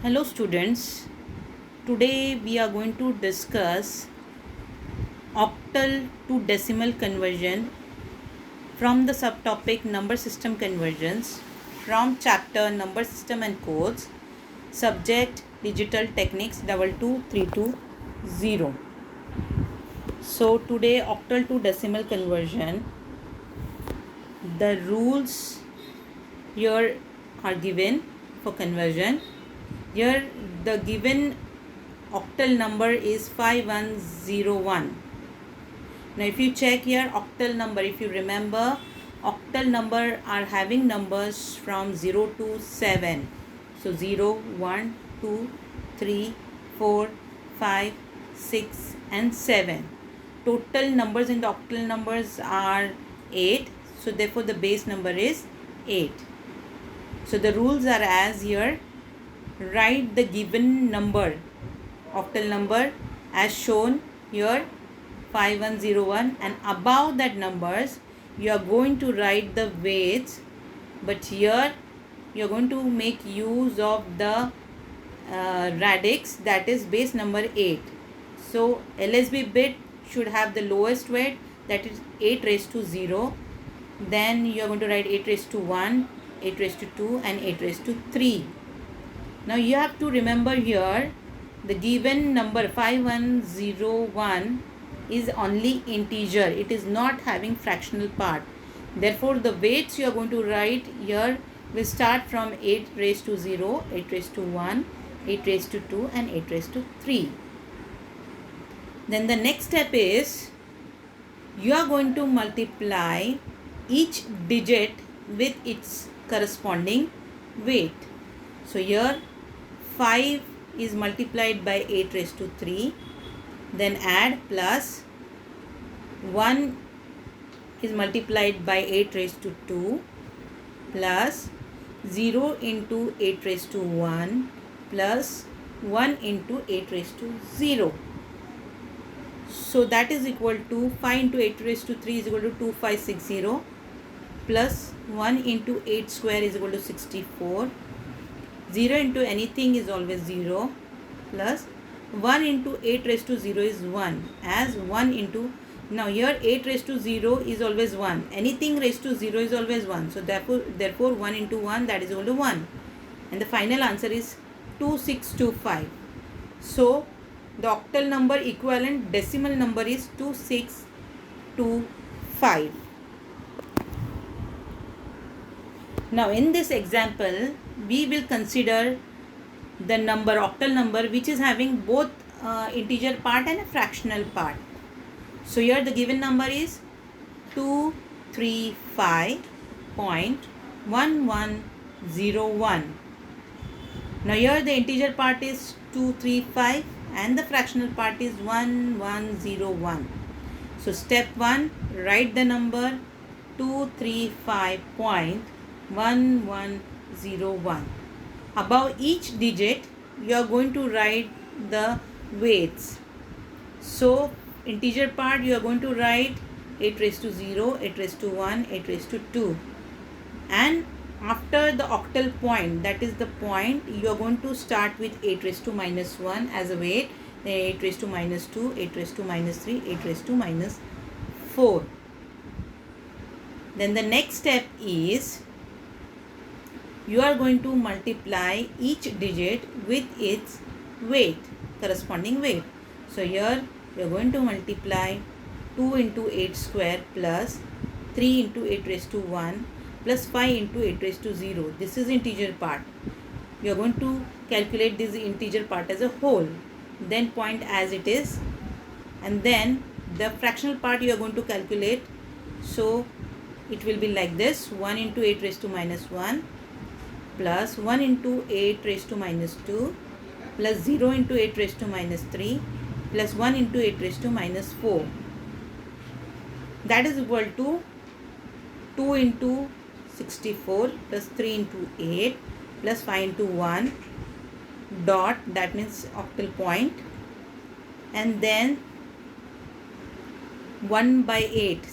Hello students, today we are going to discuss octal to decimal conversion from the subtopic number system conversions from chapter number system and codes, subject digital techniques 22320. So today octal to decimal conversion, the rules here are given for conversion. Here the given octal number is 5101. Now if you check here octal number, if you remember, octal number are having numbers from 0 to 7. So 0, 1, 2, 3, 4, 5, 6 and 7. Total numbers in the octal numbers are 8. So therefore the base number is 8. So the rules are as here. Write the given number, octal number as shown here 5101, and above that numbers you are going to write the weights, but here you are going to make use of the radix, that is base number 8. So LSB bit should have the lowest weight, that is 8 raised to 0. Then you are going to write 8 raised to 1, 8 raised to 2 and 8 raised to 3. Now you have to remember here the given number 5101 is only integer. It is not having fractional part. Therefore the weights you are going to write here will start from 8 raised to 0, 8 raised to 1, 8 raised to 2 and 8 raised to 3. Then the next step is you are going to multiply each digit with its corresponding weight. So here 5 is multiplied by 8 raised to 3, then add plus 1 is multiplied by 8 raised to 2 plus 0 into 8 raised to 1 plus 1 into 8 raised to 0. So that is equal to 5 into 8 raised to 3 is equal to 2560 plus 1 into 8 square is equal to 64. 0 into anything is always 0 plus 1 into 8 raised to 0 is 1, as 1 into, now here 8 raised to 0 is always 1, anything raised to 0 is always 1, so therefore 1 into 1, that is equal to 1, and the final answer is 2625. So the octal number equivalent decimal number is 2625. Now in this example we will consider the number, octal number, which is having both integer part and a fractional part. So here the given number is 235.1101. Now here the integer part is 235 and the fractional part is 1101. So step 1, write the number 235.1101. Above each digit you are going to write the weights. So integer part you are going to write 8 raised to 0, 8 raised to 1, 8 raised to 2, and after the octal point, that is the point, you are going to start with 8 raised to minus 1 as a weight, then 8 raised to minus 2, 8 raised to minus 3, 8 raised to minus 4. Then the next step is you are going to multiply each digit with its weight, corresponding weight. So here you are going to multiply 2 into 8 square plus 3 into 8 raised to 1 plus 5 into 8 raised to 0. This is integer part. You are going to calculate this integer part as a whole, then point as it is, and then the fractional part you are going to calculate. So it will be like this: 1 into 8 raised to minus 1 plus 1 into 8 raised to minus 2 plus 0 into 8 raised to minus 3 plus 1 into 8 raised to minus 4. That is equal to 2 into 64 plus 3 into 8 plus 5 into 1 dot, that means octal point, and then 1 by 8,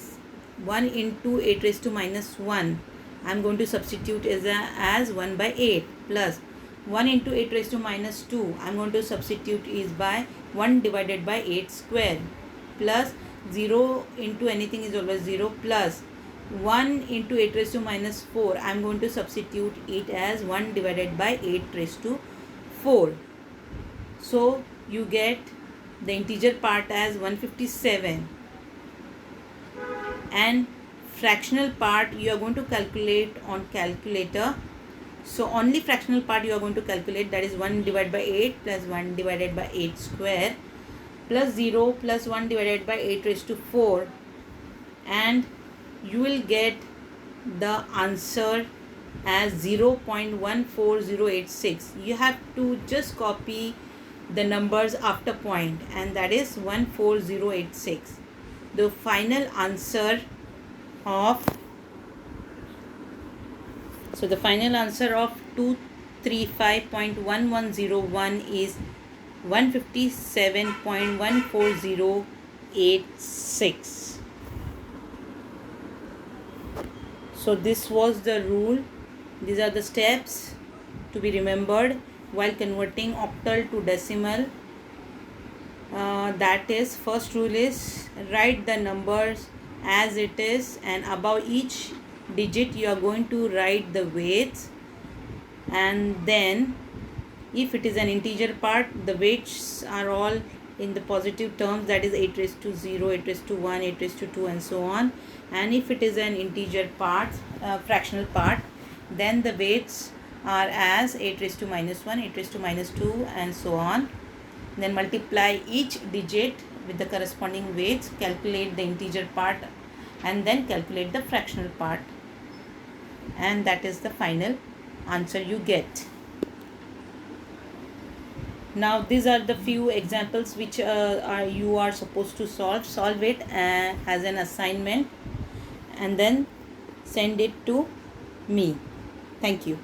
1 into 8 raised to minus 1, I am going to substitute as 1 by 8 plus 1 into 8 raised to minus 2, I'm going to substitute is by 1 divided by 8 square, plus 0 into anything is always 0, plus 1 into 8 raised to minus 4, I'm going to substitute it as 1 divided by 8 raised to 4. So you get the integer part as 157, and fractional part you are going to calculate on calculator. So only fractional part you are going to calculate, that is 1 divided by 8 plus 1 divided by 8 square plus 0 plus 1 divided by 8 raised to 4, and you will get the answer as 0.14086. You have to just copy the numbers after point, and that is 14086. The final answer of 235.1101 is 157.14086. So this was the rule. These are the steps to be remembered while converting octal to decimal. That is, first rule is write the numbers as it is, and above each digit you are going to write the weights, and then if it is an integer part, the weights are all in the positive terms, that is 8 raised to 0, 8 raised to 1, 8 raised to 2, and so on. And if it is an integer part, fractional part, then the weights are as 8 raised to minus 1, 8 raised to minus 2, and so on. Then multiply each digit with the corresponding weights, calculate the integer part, and then calculate the fractional part, and that is the final answer you get. Now these are the few examples which you are supposed to solve it as an assignment, and then send it to me. Thank you.